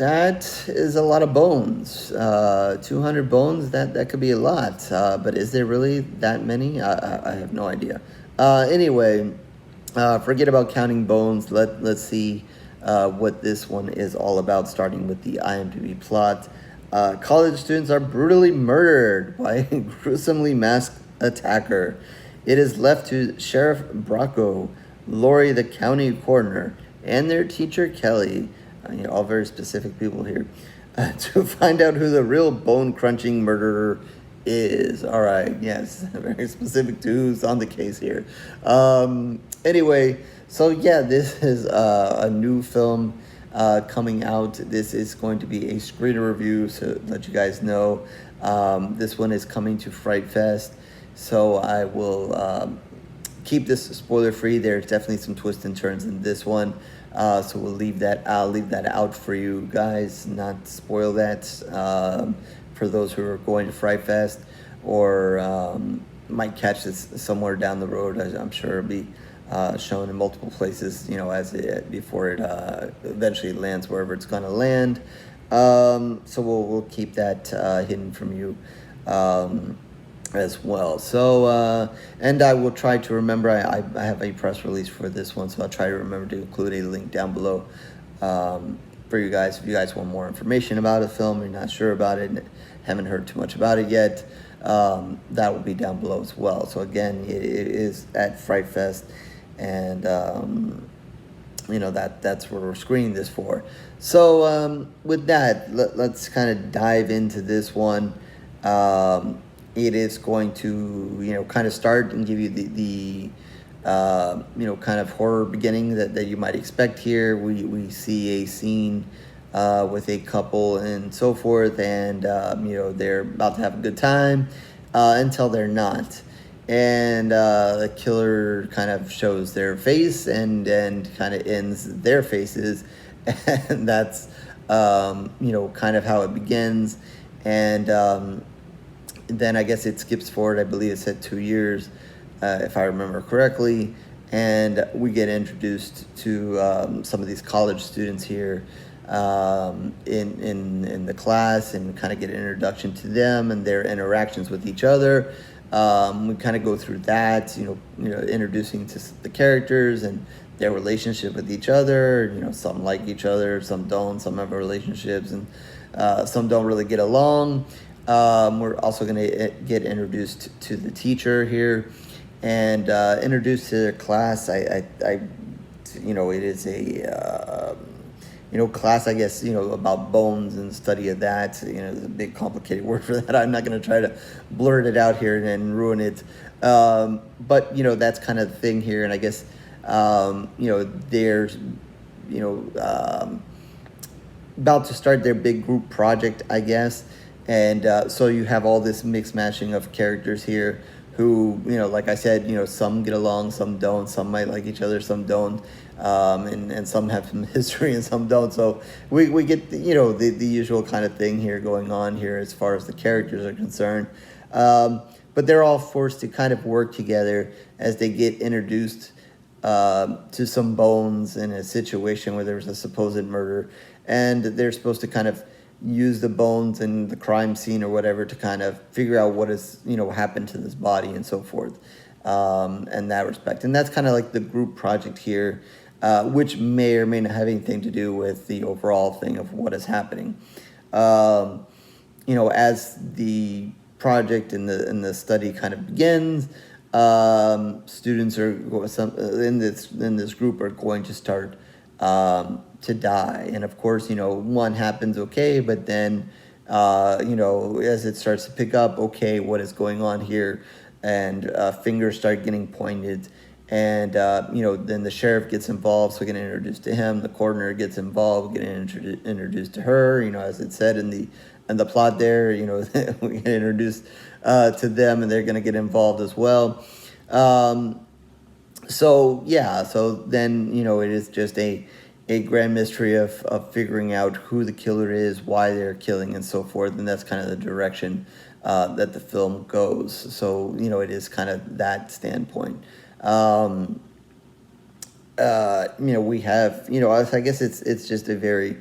That is a lot of bones. 200 bones, that could be a lot. But is there really that many? I have no idea. Anyway, forget about counting bones. Let's see what this one is all about, starting with the IMDb plot. College students are brutally murdered by a gruesomely masked attacker. It is left to Sherriff Bracco, Laurie the County Coroner, and their teacher Kelly, all very specific people here, to find out who the real bone-crunching murderer is. All right, yes, very specific to who's on the case here. Anyway, so yeah, this is a new film coming out. This is going to be a screener review, so to let you guys know. This one is coming to Fright Fest, so I will keep this spoiler free. There's definitely some twists and turns in this one, so I'll leave that out for you guys, not spoil that for those who are going to Fright Fest or might catch this somewhere down the road. I'm sure it'll be shown in multiple places, before it eventually lands wherever it's going to land. So we'll keep that hidden from you as well. So and I will try to remember. I have a press release for this one, so I'll try to remember to include a link down below for you guys. If you guys want more information about a film, you're not sure about it, haven't heard too much about it yet, that will be down below as well. So again, it is at Fright Fest, and that's where we're screening this for. So with that, let's kind of dive into this one. It is going to kind of start and give you the kind of horror beginning that you might expect here. We see a scene with a couple and so forth, and they're about to have a good time until they're not. And the killer kind of shows their face and kind of ends their faces, and that's kind of how it begins. And then I guess it skips forward. I believe it said 2 years, if I remember correctly, and we get introduced to some of these college students here in the class, and kind of get an introduction to them and their interactions with each other. We kind of go through that, introducing to the characters and their relationship with each other. Some like each other, some don't, some have relationships, and some don't really get along. We're also going to get introduced to the teacher here, and introduced to their class. It is a class, I guess, about bones and study of that. There's a big complicated word for that. I'm not going to try to blurt it out here and ruin it. But, that's kind of the thing here. And I guess, there's, about to start their big group project, I guess. And so you have all this mixed matching of characters here who, like I said, some get along, some don't, some might like each other, some don't. And some have some history and some don't. So we get, the usual kind of thing here going on here as far as the characters are concerned. But they're all forced to kind of work together as they get introduced to some bones in a situation where there's a supposed murder. And they're supposed to kind of use the bones in the crime scene or whatever to kind of figure out what has, happened to this body and so forth, in that respect. And that's kind of like the group project here, which may or may not have anything to do with the overall thing of what is happening. As the project and the study kind of begins, students are in this group are going to start to die. And of course, one happens okay, but then as it starts to pick up, okay, what is going on here? And fingers start getting pointed, and then the sheriff gets involved, so we get introduced to him. The coroner gets involved, getting introduced to her. As it said in the plot there, we get introduced to them, and they're going to get involved as well. So then it is just a grand mystery of figuring out who the killer is, why they're killing, and so forth. And that's kind of the direction that the film goes. So, it is kind of that standpoint. We have, I guess it's just a very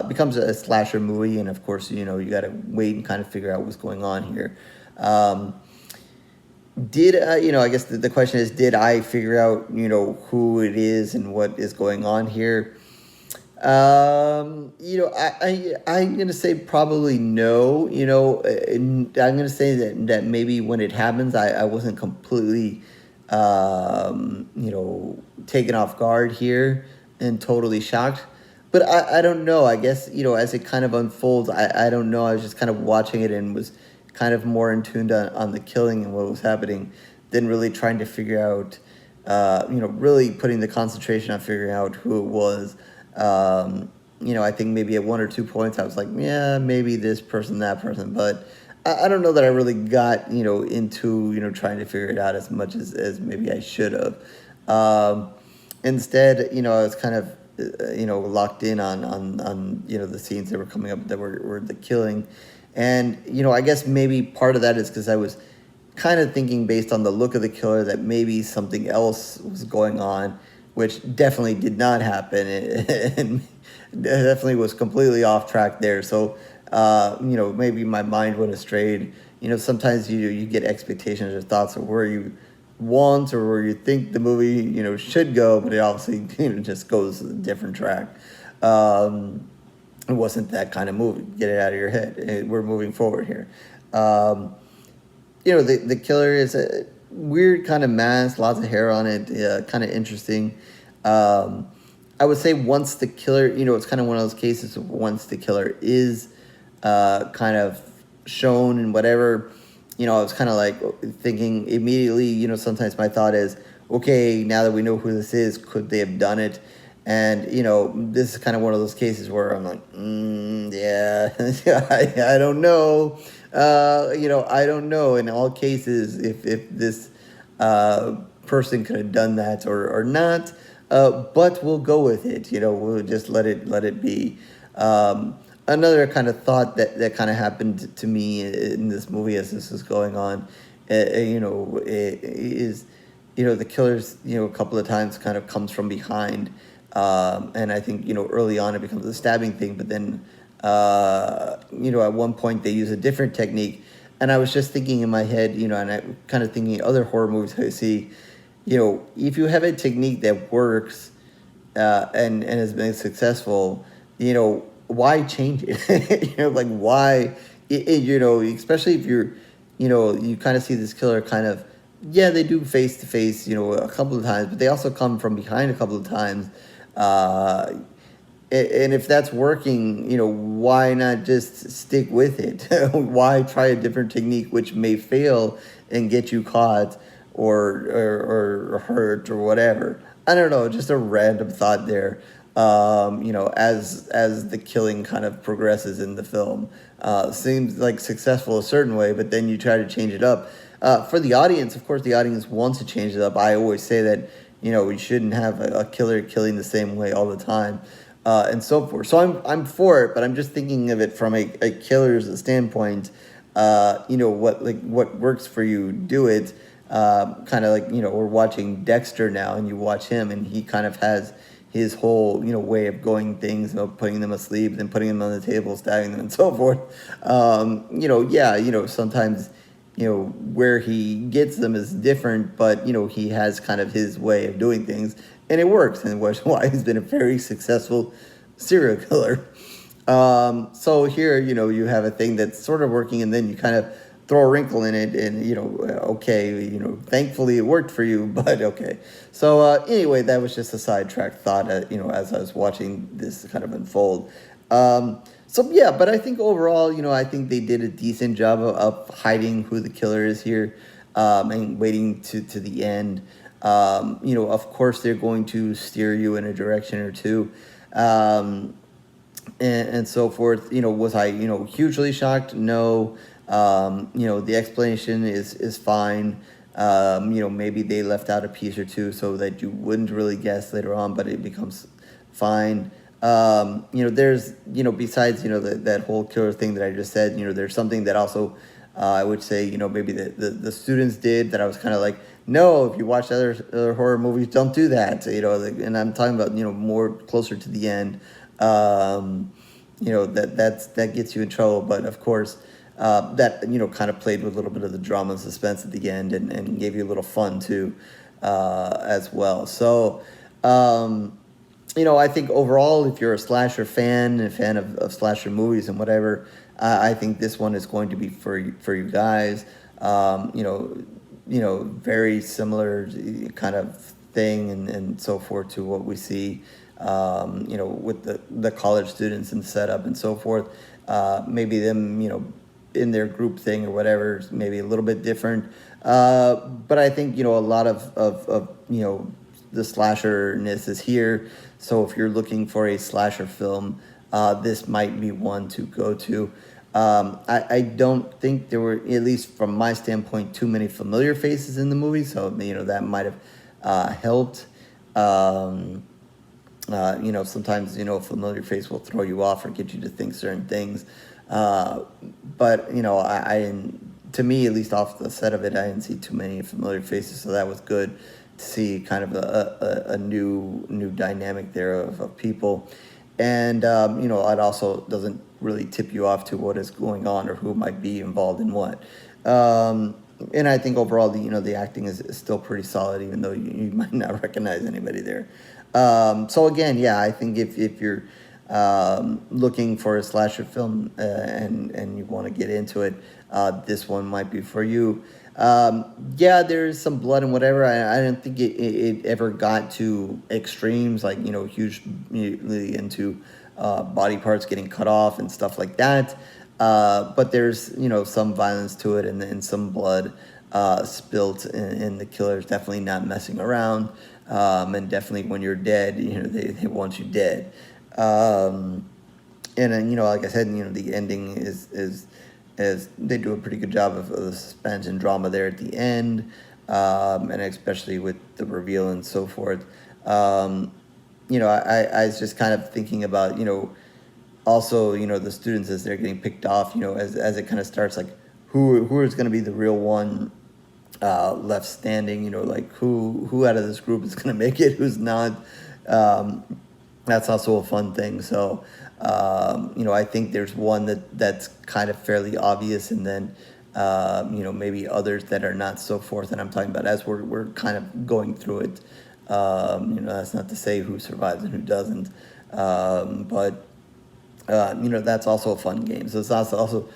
becomes a slasher movie, and of course, you got to wait and kind of figure out what's going on here. I guess the question is, did I figure out, who it is and what is going on here? I'm gonna say probably no. I'm gonna say that maybe when it happens, I wasn't completely, taken off guard here and totally shocked. But I don't know. I guess, as it kind of unfolds, I don't know. I was just kind of watching it and was kind of more in tuned on the killing and what was happening than really trying to figure out, really putting the concentration on figuring out who it was. I think maybe at 1 or 2 points I was like, yeah, maybe this person, that person, but I don't know that I really got, into, trying to figure it out as much as maybe I should have. Instead, I was kind of, locked in on the scenes that were coming up that were the killing. And, I guess maybe part of that is because I was kind of thinking based on the look of the killer that maybe something else was going on, which definitely did not happen, and definitely was completely off track there. So, maybe my mind went astray. Sometimes you get expectations or thoughts of where you want or where you think the movie, should go, but it obviously, just goes a different track. It wasn't that kind of movie. Get it out of your head. We're moving forward here. The killer is a weird kind of mask, lots of hair on it, kind of interesting. I would say once the killer, it's kind of one of those cases of once the killer is kind of shown and whatever, I was kind of like thinking immediately, sometimes my thought is, okay, now that we know who this is, could they have done it? And, this is kind of one of those cases where I'm like, yeah, I don't know. I don't know in all cases if this person could have done that or not. But we'll go with it. We'll just let it be. Another kind of thought that kind of happened to me in this movie as this was going on, is, the killer's, a couple of times kind of comes from behind. And I think, early on it becomes a stabbing thing, but then, at one point they use a different technique. And I was just thinking in my head, and I kind of thinking other horror movies I see, if you have a technique that works, and has been successful, why change it? Like why, especially if you're, you kind of see this killer kind of, yeah, they do face to face, a couple of times, but they also come from behind a couple of times. And if that's working, why not just stick with it? Why try a different technique which may fail and get you caught or hurt or whatever? I don't know, just a random thought there. As the killing kind of progresses in the film, seems like successful a certain way, but then you try to change it up. For the audience, of course, the audience wants to change it up. I always say that, we shouldn't have a killer killing the same way all the time, and so forth. So I'm for it, but I'm just thinking of it from a killer's standpoint. What works for you, do it. Kind of like, we're watching Dexter now, and you watch him, and he kind of has his whole, way of going things, putting them asleep, then putting them on the table, stabbing them, and so forth. Sometimes, where he gets them is different, but, he has kind of his way of doing things, and it works, and which is why he's been a very successful serial killer. So here, you have a thing that's sort of working, and then you kind of throw a wrinkle in it, and, okay, thankfully it worked for you, but okay. So anyway, that was just a sidetrack thought, as I was watching this kind of unfold. So yeah, but I think overall, I think they did a decent job of hiding who the killer is here, and waiting to the end. Of course, they're going to steer you in a direction or two, and so forth. Was I, hugely shocked? No. The explanation is fine. Maybe they left out a piece or two so that you wouldn't really guess later on, but it becomes fine. There's, besides, that whole killer thing that I just said, there's something that also, I would say, maybe the students did that I was kind of like, no, if you watch other horror movies, don't do that, and I'm talking about, more closer to the end. that gets you in trouble. But of course, that kind of played with a little bit of the drama and suspense at the end, and gave you a little fun too, as well. So. I think overall, if you're a slasher fan, a fan of slasher movies and whatever, I think this one is going to be for you guys. Very similar kind of thing and so forth to what we see, with the college students and setup and so forth. Maybe them, in their group thing or whatever, maybe a little bit different. But I think, a lot of the slasherness is here. So if you're looking for a slasher film, this might be one to go to. I don't think there were, at least from my standpoint, too many familiar faces in the movie. So, that might have helped. Sometimes, a familiar face will throw you off or get you to think certain things. But, I didn't, to me, at least off the set of it, I didn't see too many familiar faces. So that was good to see kind of a new dynamic there of people. And, it also doesn't really tip you off to what is going on or who might be involved in what. And I think overall, the acting is still pretty solid, even though you might not recognize anybody there. So again, yeah, I think if you're looking for a slasher film and you want to get into it, this one might be for you. Yeah, there's some blood and whatever. I don't think it ever got to extremes, like, hugely into body parts getting cut off and stuff like that. But there's, some violence to it and some blood spilt, and the killer's definitely not messing around. And definitely when you're dead, they want you dead. And then, like I said, the ending is they do a pretty good job of the suspense and drama there at the end, and especially with the reveal and so forth. I was just kind of thinking about, also, the students as they're getting picked off, as it kind of starts, like, who is going to be the real one left standing, like who out of this group is going to make it, who's not. That's also a fun thing. So, I think there's one that's kind of fairly obvious, and then, maybe others that are not so forth. And I'm talking about as we're kind of going through it. That's not to say who survives and who doesn't. But that's also a fun game. So it's also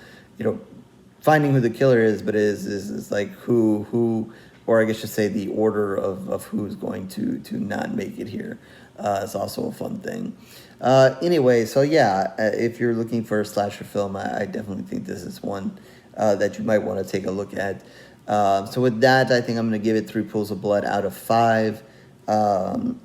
finding who the killer is, but is like who, or I guess you say the order of who's going to not make it here. It's also a fun thing. Anyway, so yeah, if you're looking for a slasher film, I definitely think this is one that you might want to take a look at. So with that, I think I'm going to give it 3 pools of blood out of 5. And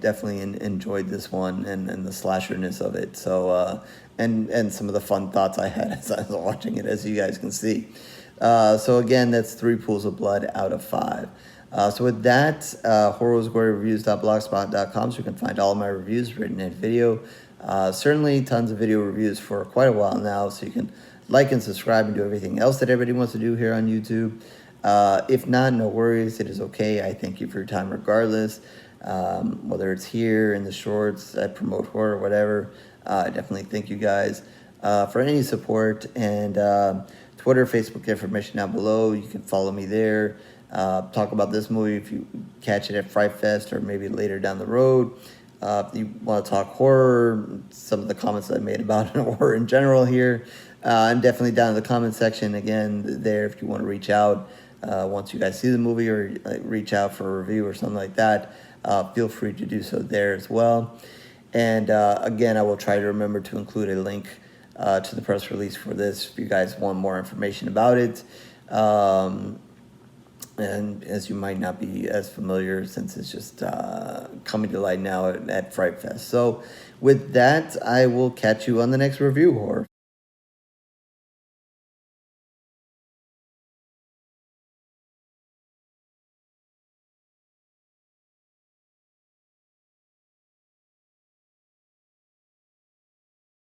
definitely enjoyed this one and the slasherness of it. So, and some of the fun thoughts I had as I was watching it, as you guys can see. So again, that's 3 pools of blood out of 5. So with that, horrorsgoryreviews.blogspot.com, so you can find all of my reviews, written and video. Certainly tons of video reviews for quite a while now, so you can like and subscribe and do everything else that everybody wants to do here on YouTube. If not, no worries, it is okay. I thank you for your time regardless. Whether it's here in the shorts, I promote horror, or whatever. I definitely thank you guys for any support. And Twitter, Facebook information down below. You can follow me there. Talk about this movie if you catch it at Fright Fest or maybe later down the road. If you want to talk horror, some of the comments I made about horror in general here, I'm definitely down in the comment section again there if you want to reach out. Once you guys see the movie or reach out for a review or something like that, feel free to do so there as well. And again, I will try to remember to include a link to the press release for this if you guys want more information about it. And as you might not be as familiar since it's just coming to light now at Fright Fest. So with that, I will catch you on the next review, horror.